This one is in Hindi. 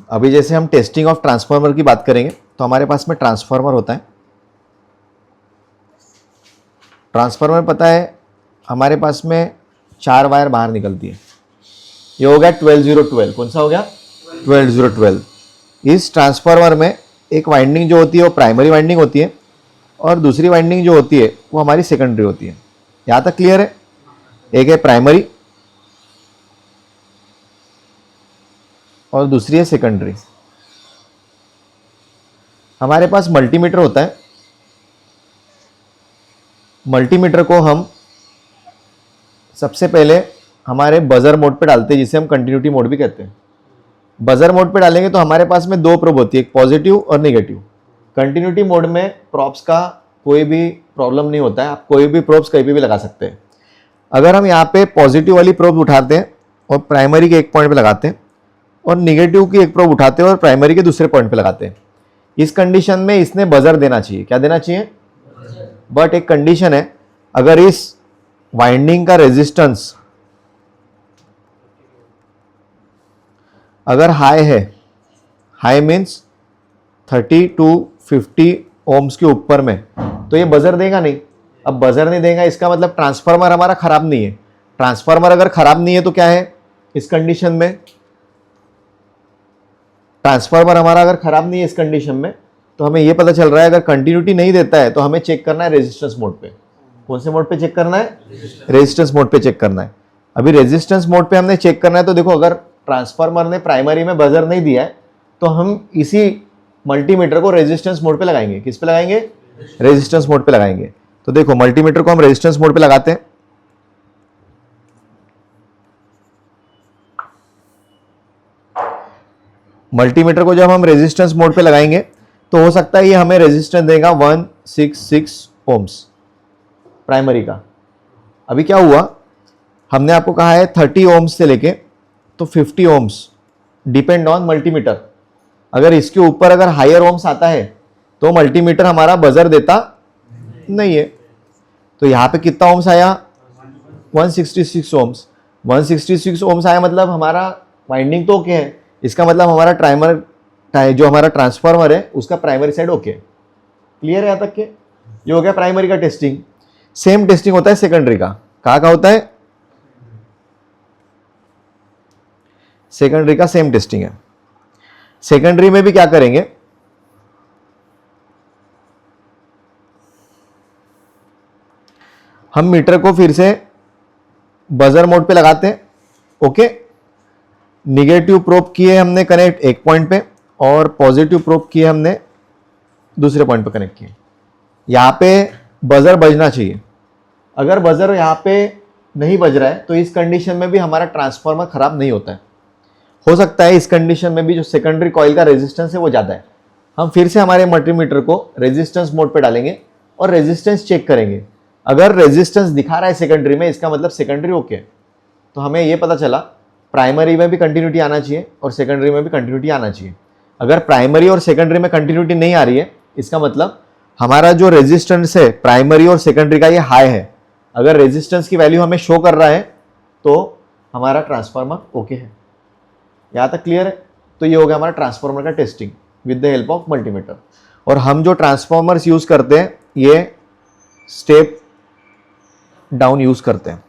अभी जैसे हम टेस्टिंग ऑफ ट्रांसफार्मर की बात करेंगे तो हमारे पास में ट्रांसफार्मर होता है। ट्रांसफार्मर पता है हमारे पास में 4 वायर बाहर निकलती है। ये हो गया 12012। कौन सा हो गया? 12012। इस ट्रांसफार्मर में एक वाइंडिंग जो होती है वो प्राइमरी वाइंडिंग होती है और दूसरी वाइंडिंग जो होती है वो हमारी सेकेंडरी होती है। यहाँ तक क्लियर है? एक है प्राइमरी और दूसरी है सेकेंडरी। हमारे पास मल्टीमीटर होता है। मल्टीमीटर को हम सबसे पहले हमारे बजर मोड पे डालते हैं, जिसे हम कंटिन्यूटी मोड भी कहते हैं। बजर मोड पे डालेंगे तो हमारे पास में 2 प्रोब होती है, एक पॉजिटिव और नेगेटिव। कंटिन्यूटी मोड में प्रॉप्स का कोई भी प्रॉब्लम नहीं होता है, आप कोई भी प्रोब्स कहीं भी लगा सकते हैं। अगर हम यहाँ पे पॉजिटिव वाली प्रोब उठाते हैं और प्राइमरी के एक पॉइंट पे लगाते हैं और नेगेटिव की एक प्रोब उठाते हैं और प्राइमरी के दूसरे पॉइंट पे लगाते हैं, इस कंडीशन में इसने बजर देना चाहिए। क्या देना चाहिए? बट एक कंडीशन है, अगर इस वाइंडिंग का रेजिस्टेंस अगर हाई है, हाई मीन्स 30 to 50 ओम्स के ऊपर में, तो ये बजर देगा नहीं। अब बजर नहीं देगा इसका मतलब ट्रांसफार्मर हमारा खराब नहीं है। ट्रांसफार्मर अगर खराब नहीं है तो क्या है इस कंडीशन में? ट्रांसफार्मर हमारा अगर खराब नहीं है इस कंडीशन में, तो हमें यह पता चल रहा है अगर कंटिन्यूटी नहीं देता है तो हमें चेक करना है रेजिस्टेंस मोड पे। कौन से मोड पे चेक करना है? रेजिस्टेंस मोड पे चेक करना है। अभी रेजिस्टेंस मोड पे हमने चेक करना है तो देखो, अगर ट्रांसफार्मर ने प्राइमरी में बजर नहीं दिया है तो हम इसी मल्टीमीटर को रेजिस्टेंस मोड पे लगाएंगे। किस पे लगाएंगे? रेजिस्टेंस मोड पे लगाएंगे। तो देखो, मल्टीमीटर को हम रेजिस्टेंस मोड पे लगाते हैं। मल्टीमीटर को जब हम रेजिस्टेंस मोड पे लगाएंगे तो हो सकता है ये हमें रेजिस्टेंस देगा 166 ओम्स प्राइमरी का। अभी क्या हुआ, हमने आपको कहा है 30 ओम्स से लेके तो 50 ओम्स, डिपेंड ऑन मल्टीमीटर। अगर इसके ऊपर अगर हायर ओम्स आता है तो मल्टीमीटर हमारा बजर देता नहीं है। तो यहाँ पे कितना ओम्स आया? 166 ओम्स। 166 ओम्स आया मतलब हमारा वाइंडिंग तो ओके है। इसका मतलब हमारा जो हमारा ट्रांसफार्मर है उसका प्राइमरी साइड ओके। क्लियर है यहाँ तक के? ये हो गया प्राइमरी का टेस्टिंग। सेम टेस्टिंग होता है सेकेंडरी का। कहाँ होता है? सेकेंडरी का सेम टेस्टिंग है। सेकेंडरी में भी क्या करेंगे, हम मीटर को फिर से बजर मोड पे लगाते हैं। ओके, निगेटिव प्रोब किए हमने कनेक्ट एक पॉइंट पे और पॉजिटिव प्रोब किए हमने दूसरे पॉइंट पे कनेक्ट किए। यहां पे बजर बजना चाहिए। अगर बजर यहां पे नहीं बज रहा है तो इस कंडीशन में भी हमारा ट्रांसफार्मर खराब नहीं होता है। हो सकता है इस कंडीशन में भी जो सेकेंडरी कॉइल का रेजिस्टेंस है वो ज़्यादा है। हम फिर से हमारे मल्टीमीटर को रेजिस्टेंस मोड पे डालेंगे और रेजिस्टेंस चेक करेंगे। अगर रेजिस्टेंस दिखा रहा है सेकेंडरी में, इसका मतलब सेकेंडरी ओके। तो हमें ये पता चला प्राइमरी में भी कंटिन्यूटी आना चाहिए और सेकेंडरी में भी कंटिन्यूटी आना चाहिए। अगर प्राइमरी और सेकेंडरी में कंटिन्यूटी नहीं आ रही है, इसका मतलब हमारा जो रेजिस्टेंस है प्राइमरी और सेकेंडरी का ये हाई है। अगर रेजिस्टेंस की वैल्यू हमें शो कर रहा है तो हमारा ट्रांसफार्मर ओके है। यहाँ तक क्लियर है? तो ये हो गया हमारा ट्रांसफार्मर का testing with the help of multimeter. और हम जो ट्रांसफार्मर्स यूज करते हैं ये स्टेप डाउन यूज करते हैं।